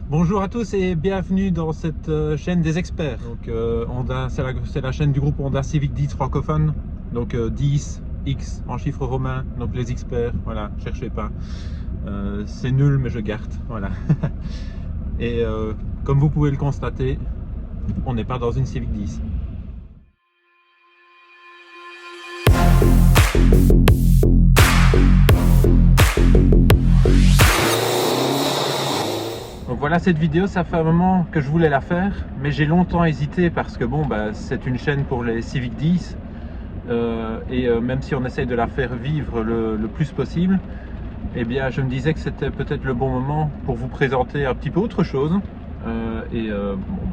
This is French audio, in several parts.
Bonjour à tous et bienvenue dans cette chaîne des experts. Donc, c'est la chaîne du groupe Honda Civic 10 francophone. Donc 10, X en chiffres romains, donc les experts, voilà, cherchez pas. C'est nul mais je garde, voilà. Et comme vous pouvez le constater, on n'est pas dans une Civic 10. Donc voilà, cette vidéo, ça fait un moment que je voulais la faire, mais j'ai longtemps hésité parce que bon, c'est une chaîne pour les Civic 10 même si on essaye de la faire vivre le plus possible, eh bien je me disais que c'était peut-être le bon moment pour vous présenter un petit peu autre chose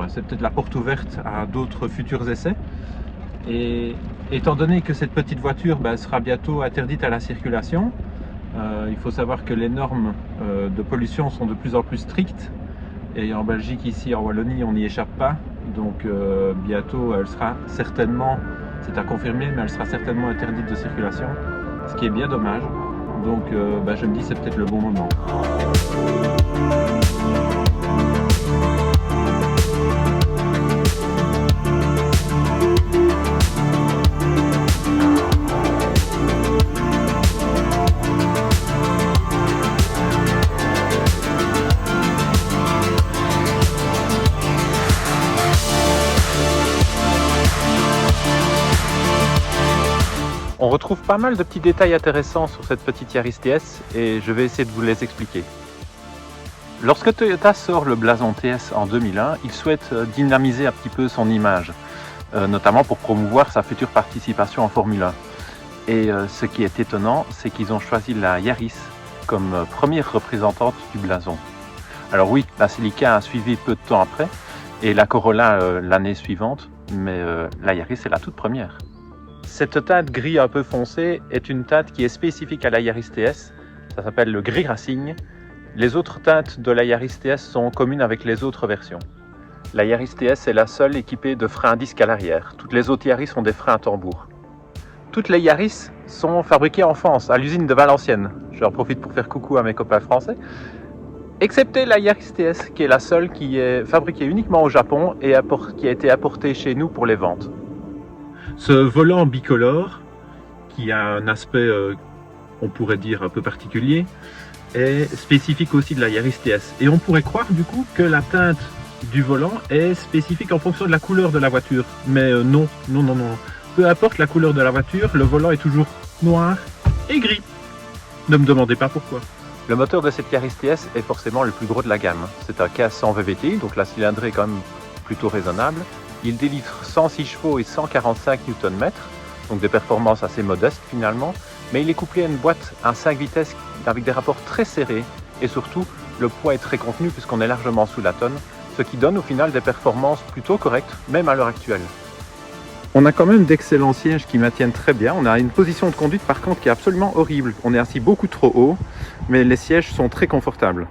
c'est peut-être la porte ouverte à d'autres futurs essais. Et étant donné que cette petite voiture sera bientôt interdite à la circulation, il faut savoir que les normes de pollution sont de plus en plus strictes et en Belgique, ici en Wallonie, on n'y échappe pas. Donc bientôt, elle sera certainement, c'est à confirmer, mais elle sera certainement interdite de circulation, ce qui est bien dommage. Donc je me dis c'est peut-être le bon moment. On retrouve pas mal de petits détails intéressants sur cette petite Yaris TS et je vais essayer de vous les expliquer. Lorsque Toyota sort le blason TS en 2001, il souhaite dynamiser un petit peu son image, notamment pour promouvoir sa future participation en Formule 1. Et ce qui est étonnant, c'est qu'ils ont choisi la Yaris comme première représentante du blason. Alors oui, la Celica a suivi peu de temps après et la Corolla l'année suivante, mais la Yaris est la toute première. Cette teinte gris un peu foncé est une teinte qui est spécifique à la Yaris TS, ça s'appelle le gris racing. Les autres teintes de la Yaris TS sont communes avec les autres versions. La Yaris TS est la seule équipée de freins à disque à l'arrière, toutes les autres Yaris ont des freins à tambour. Toutes les Yaris sont fabriquées en France, à l'usine de Valenciennes. Je en profite pour faire coucou à mes copains français. Excepté la Yaris TS, qui est la seule qui est fabriquée uniquement au Japon et qui a été apportée chez nous pour les ventes. Ce volant bicolore, qui a un aspect, on pourrait dire, un peu particulier, est spécifique aussi de la Yaris TS. Et on pourrait croire du coup que la teinte du volant est spécifique en fonction de la couleur de la voiture. Mais non. Peu importe la couleur de la voiture, le volant est toujours noir et gris. Ne me demandez pas pourquoi. Le moteur de cette Yaris TS est forcément le plus gros de la gamme. C'est un K100 VVTi, donc la cylindrée est quand même plutôt raisonnable. Il délivre 106 chevaux et 145 Nm, donc des performances assez modestes finalement, mais il est couplé à une boîte à 5 vitesses avec des rapports très serrés et surtout le poids est très contenu puisqu'on est largement sous la tonne, ce qui donne au final des performances plutôt correctes, même à l'heure actuelle. On a quand même d'excellents sièges qui maintiennent très bien, on a une position de conduite par contre qui est absolument horrible, on est assis beaucoup trop haut, mais les sièges sont très confortables.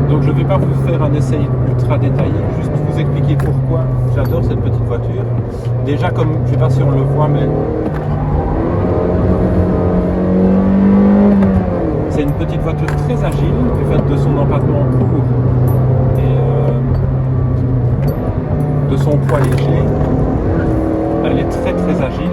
Donc je ne vais pas vous faire un essai ultra détaillé, juste vous expliquer pourquoi j'adore cette petite voiture. Déjà, comme je ne sais pas si on le voit, mais c'est une petite voiture très agile du fait de son empattement court. Et de son poids léger. Elle est très très agile.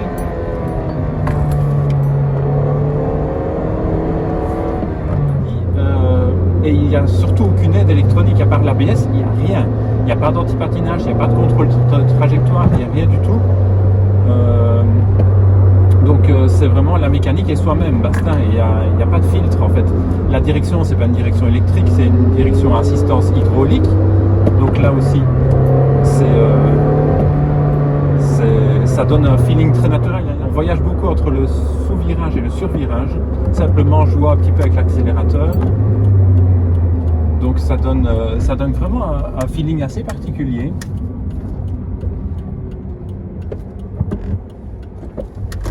Et il n'y a surtout aucune aide électronique à part l'ABS, il n'y a rien. Il n'y a pas d'antipatinage, il n'y a pas de contrôle de trajectoire, il n'y a rien du tout. Donc c'est vraiment la mécanique et soi-même, basta, il n'y a pas de filtre en fait. La direction, c'est pas une direction électrique, c'est une direction à assistance hydraulique. Donc là aussi, ça donne un feeling très naturel. On voyage beaucoup entre le sous-virage et le sur-virage, simplement jouant un petit peu avec l'accélérateur. Donc ça donne vraiment un feeling assez particulier.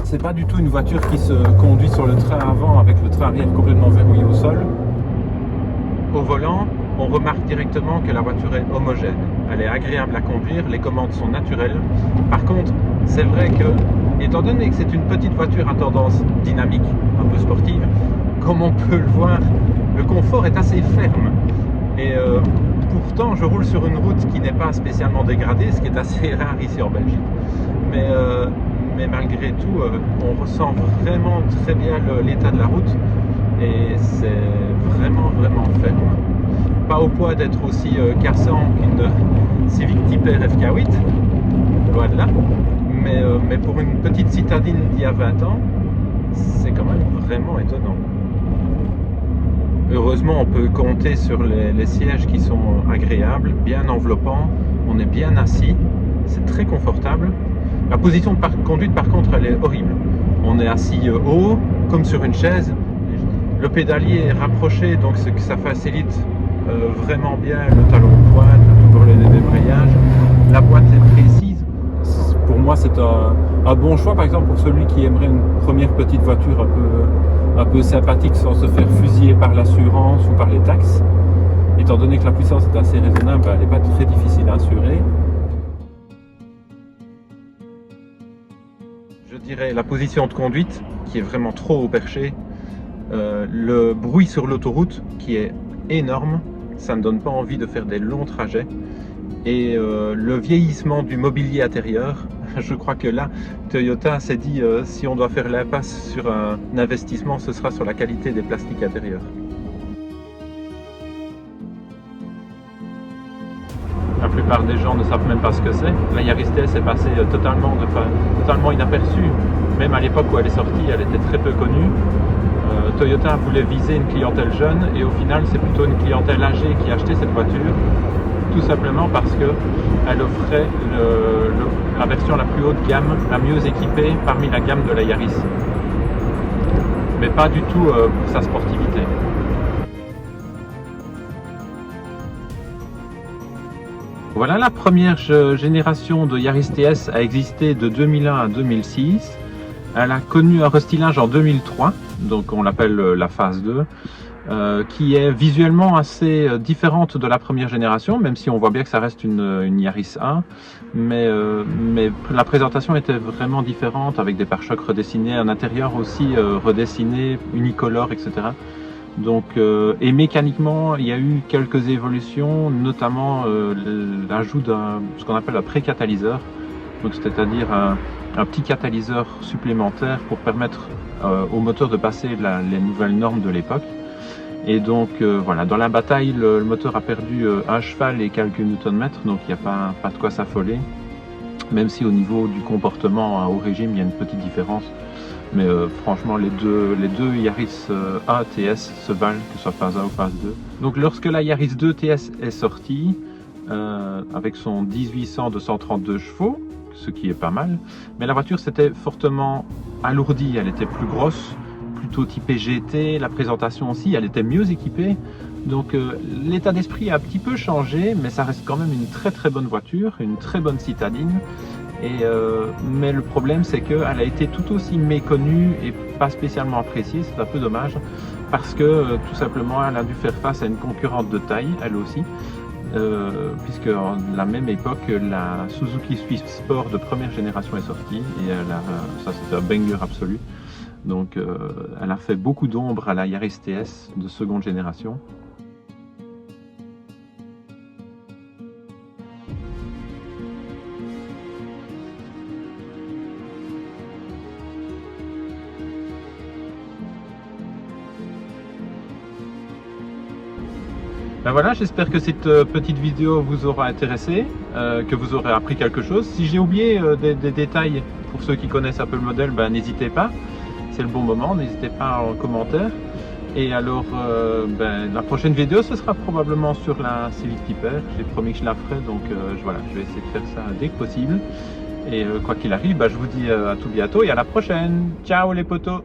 C'est pas du tout une voiture qui se conduit sur le train avant avec le train arrière complètement verrouillé au sol. Au volant, on remarque directement que la voiture est homogène. Elle est agréable à conduire, les commandes sont naturelles. Par contre, c'est vrai que, étant donné que c'est une petite voiture à tendance dynamique, un peu sportive, comme on peut le voir, le confort est assez ferme. Et pourtant, je roule sur une route qui n'est pas spécialement dégradée, ce qui est assez rare ici en Belgique. Mais malgré tout, on ressent vraiment très bien l'état de la route et c'est vraiment ferme. Pas au point d'être aussi cassant qu'une Civic Type R FK8, loin de là, mais pour une petite citadine d'il y a 20 ans, c'est quand même vraiment étonnant. Heureusement, on peut compter sur les sièges qui sont agréables, bien enveloppants, on est bien assis, c'est très confortable. La position de conduite, par contre, elle est horrible. On est assis haut, comme sur une chaise. Le pédalier est rapproché, donc ça facilite vraiment bien le talon de pointe, le tourner des débrayages. La boîte est précise. Pour moi, c'est un bon choix, par exemple, pour celui qui aimerait une première petite voiture un peu sympathique sans se faire fusiller par l'assurance ou par les taxes. Étant donné que la puissance est assez raisonnable, elle n'est pas très difficile à assurer. Je dirais la position de conduite qui est vraiment trop haut perché, le bruit sur l'autoroute qui est énorme, ça ne donne pas envie de faire des longs trajets, et le vieillissement du mobilier intérieur. Je crois que là, Toyota s'est dit si on doit faire l'impasse sur un investissement, ce sera sur la qualité des plastiques intérieurs. La plupart des gens ne savent même pas ce que c'est. La Yaris TS est passée totalement inaperçue. Même à l'époque où elle est sortie, elle était très peu connue. Toyota voulait viser une clientèle jeune et au final, c'est plutôt une clientèle âgée qui achetait cette voiture. Tout simplement parce qu'elle offrait la version la plus haut de gamme, la mieux équipée parmi la gamme de la Yaris. Mais pas du tout pour sa sportivité. Voilà, la première génération de Yaris TS a existé de 2001 à 2006. Elle a connu un restylage en 2003, donc on l'appelle la phase 2, qui est visuellement assez différente de la première génération, même si on voit bien que ça reste une Yaris 1. Mais la présentation était vraiment différente, avec des pare-chocs redessinés, un intérieur aussi redessiné, unicolore, etc. Donc, et mécaniquement, il y a eu quelques évolutions, notamment l'ajout d'un ce qu'on appelle un pré-catalyseur, donc c'est-à-dire un petit catalyseur supplémentaire pour permettre au moteur de passer les nouvelles normes de l'époque. Et donc voilà, dans la bataille, le moteur a perdu 1 cheval et quelques newton-mètres, donc il n'y a pas de quoi s'affoler, même si au niveau du comportement à haut régime, il y a une petite différence. Mais franchement, les deux Yaris 1 TS se valent, que ce soit phase 1 ou phase 2. Donc lorsque la Yaris 2 TS est sortie, avec son 1800 de 132 chevaux, ce qui est pas mal, mais la voiture s'était fortement alourdie, elle était plus grosse, plutôt typée GT, la présentation aussi, elle était mieux équipée. Donc l'état d'esprit a un petit peu changé, mais ça reste quand même une très très bonne voiture, une très bonne citadine. Mais le problème, c'est qu'elle a été tout aussi méconnue et pas spécialement appréciée. C'est un peu dommage parce que tout simplement, elle a dû faire face à une concurrente de taille, elle aussi, puisque à la même époque, la Suzuki Swift Sport de première génération est sortie et ça c'était un banger absolu. Donc elle a fait beaucoup d'ombre à la Yaris TS de seconde génération. Ben voilà, j'espère que cette petite vidéo vous aura intéressé, que vous aurez appris quelque chose. Si j'ai oublié des détails pour ceux qui connaissent un peu le modèle, ben, n'hésitez pas, c'est le bon moment, n'hésitez pas en commentaire. Et alors, ben, la prochaine vidéo, ce sera probablement sur la Civic Type-R. J'ai promis que je la ferai, donc voilà, je vais essayer de faire ça dès que possible. Et quoi qu'il arrive, ben, je vous dis à tout bientôt et à la prochaine. Ciao les potos!